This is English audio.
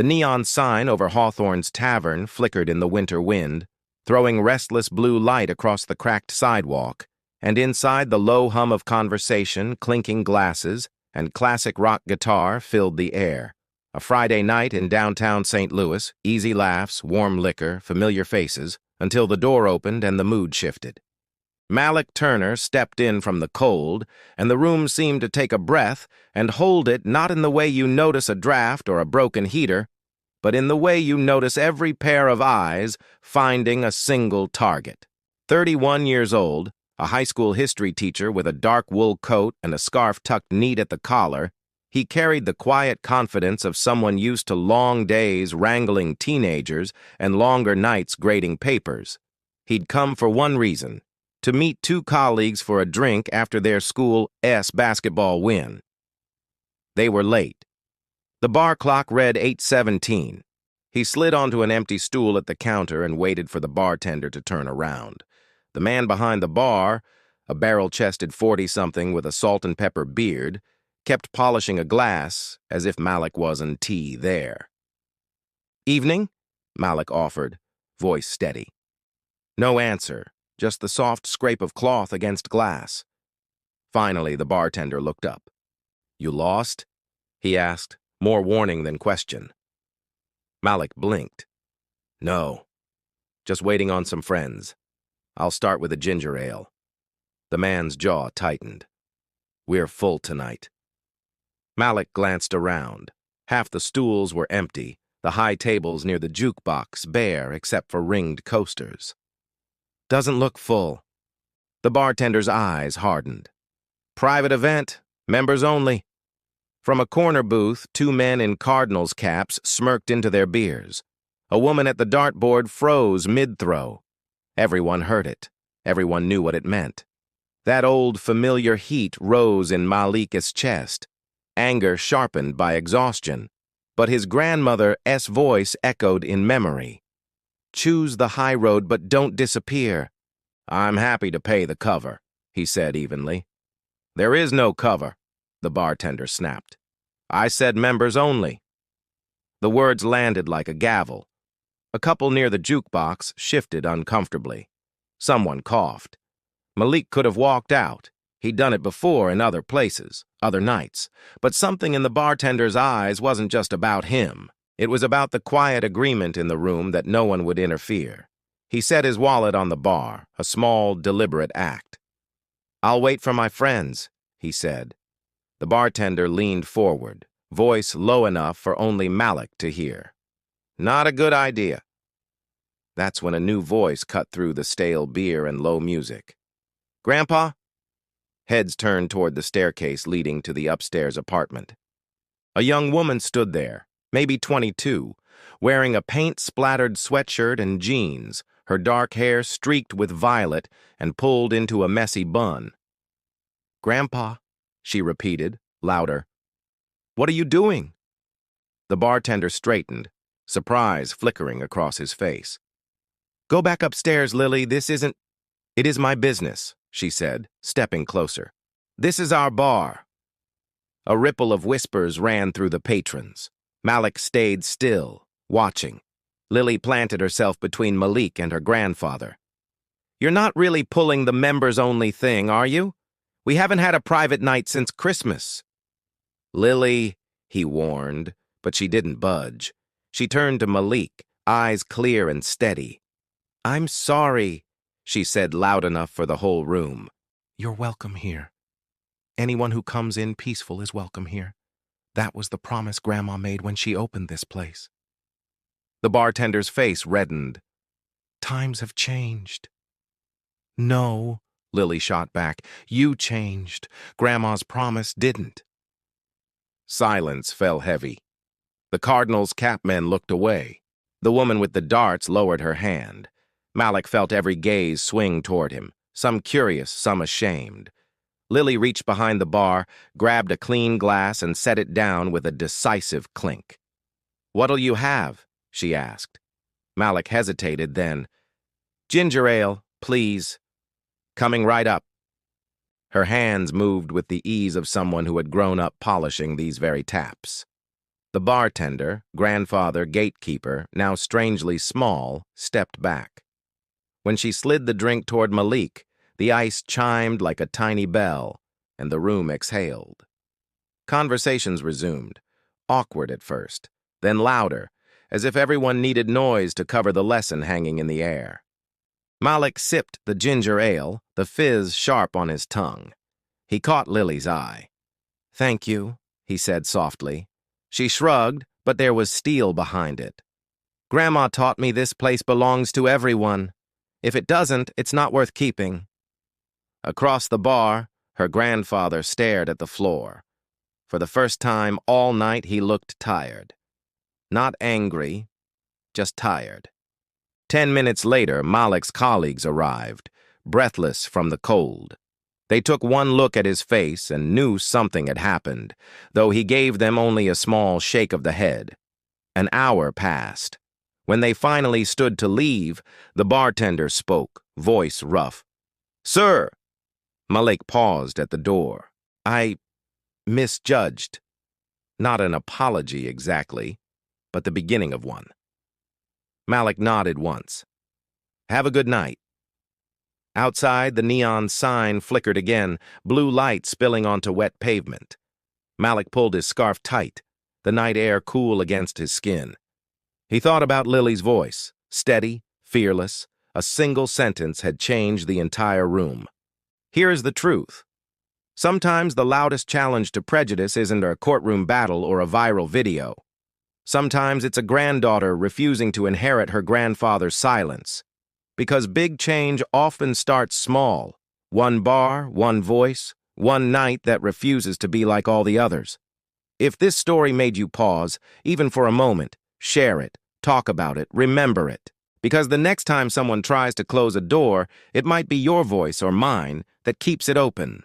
The neon sign over Hawthorne's tavern flickered in the winter wind, throwing restless blue light across the cracked sidewalk, and inside the low hum of conversation, clinking glasses, and classic rock guitar filled the air. A Friday night in downtown St. Louis, easy laughs, warm liquor, familiar faces, until the door opened and the mood shifted. Malik Turner stepped in from the cold, and the room seemed to take a breath and hold it not in the way you notice a draft or a broken heater, but in the way you notice every pair of eyes finding a single target. 31 years old, a high school history teacher with a dark wool coat and a scarf tucked neat at the collar, he carried the quiet confidence of someone used to long days wrangling teenagers and longer nights grading papers. He'd come for one reason: to meet two colleagues for a drink after their school's basketball win. They were late. The bar clock read 8:17. He slid onto an empty stool at the counter and waited for the bartender to turn around. The man behind the bar, a barrel-chested 40-something with a salt and pepper beard, kept polishing a glass as if Malik wasn't there. "Evening?" Malik offered, voice steady. No answer, just the soft scrape of cloth against glass. Finally, the bartender looked up. "You lost?" he asked, more warning than question. Malik blinked. "No, just waiting on some friends. I'll start with a ginger ale." The man's jaw tightened. "We're full tonight." Malik glanced around. Half the stools were empty, the high tables near the jukebox bare except for ringed coasters. "Doesn't look full." The bartender's eyes hardened. "Private event, members only." From a corner booth, two men in Cardinals caps smirked into their beers. A woman at the dartboard froze mid-throw. Everyone heard it. Everyone knew what it meant. That old familiar heat rose in Malik's chest, anger sharpened by exhaustion, but his grandmother's voice echoed in memory. "Choose the high road, but don't disappear." "I'm happy to pay the cover," he said evenly. "There is no cover," the bartender snapped. "I said members only." The words landed like a gavel. A couple near the jukebox shifted uncomfortably. Someone coughed. Malik could have walked out. He'd done it before in other places, other nights. But something in the bartender's eyes wasn't just about him. It was about the quiet agreement in the room that no one would interfere. He set his wallet on the bar, a small, deliberate act. "I'll wait for my friends," he said. The bartender leaned forward, voice low enough for only Malik to hear. "Not a good idea." That's when a new voice cut through the stale beer and low music. "Grandpa?" Heads turned toward the staircase leading to the upstairs apartment. A young woman stood there, maybe 22, wearing a paint-splattered sweatshirt and jeans, her dark hair streaked with violet and pulled into a messy bun. "Grandpa," she repeated, louder. "What are you doing?" The bartender straightened, surprise flickering across his face. "Go back upstairs, Lily. This isn't—" "It is my business," she said, stepping closer. "This is our bar." A ripple of whispers ran through the patrons. Malik stayed still, watching. Lily planted herself between Malik and her grandfather. "You're not really pulling the members-only thing, are you? We haven't had a private night since Christmas." "Lily," he warned, but she didn't budge. She turned to Malik, eyes clear and steady. "I'm sorry," she said loud enough for the whole room. "You're welcome here. Anyone who comes in peaceful is welcome here. That was the promise Grandma made when she opened this place." The bartender's face reddened. "Times have changed." "No," Lily shot back. "You changed. Grandma's promise didn't." Silence fell heavy. The Cardinals' capmen looked away. The woman with the darts lowered her hand. Malik felt every gaze swing toward him, some curious, some ashamed. Lily reached behind the bar, grabbed a clean glass, and set it down with a decisive clink. "What'll you have?" she asked. Malik hesitated, then, "Ginger ale, please." "Coming right up." Her hands moved with the ease of someone who had grown up polishing these very taps. The bartender, grandfather, gatekeeper, now strangely small, stepped back. When she slid the drink toward Malik, the ice chimed like a tiny bell, and the room exhaled. Conversations resumed, awkward at first, then louder, as if everyone needed noise to cover the lesson hanging in the air. Malik sipped the ginger ale, the fizz sharp on his tongue. He caught Lily's eye. "Thank you," he said softly. She shrugged, but there was steel behind it. "Grandma taught me this place belongs to everyone. If it doesn't, it's not worth keeping." Across the bar, her grandfather stared at the floor. For the first time all night, he looked tired. Not angry, just tired. 10 minutes later, Malik's colleagues arrived, breathless from the cold. They took one look at his face and knew something had happened, though he gave them only a small shake of the head. An hour passed. When they finally stood to leave, the bartender spoke, voice rough. "Sir!" Malik paused at the door. "I misjudged." Not an apology exactly, but the beginning of one. Malik nodded once. "Have a good night." Outside, the neon sign flickered again, blue light spilling onto wet pavement. Malik pulled his scarf tight, the night air cool against his skin. He thought about Lily's voice, steady, fearless. A single sentence had changed the entire room. Here's the truth. Sometimes the loudest challenge to prejudice isn't a courtroom battle or a viral video. Sometimes it's a granddaughter refusing to inherit her grandfather's silence. Because big change often starts small. One bar, one voice, one night that refuses to be like all the others. If this story made you pause, even for a moment, share it, talk about it, remember it. Because the next time someone tries to close a door, it might be your voice or mine that keeps it open.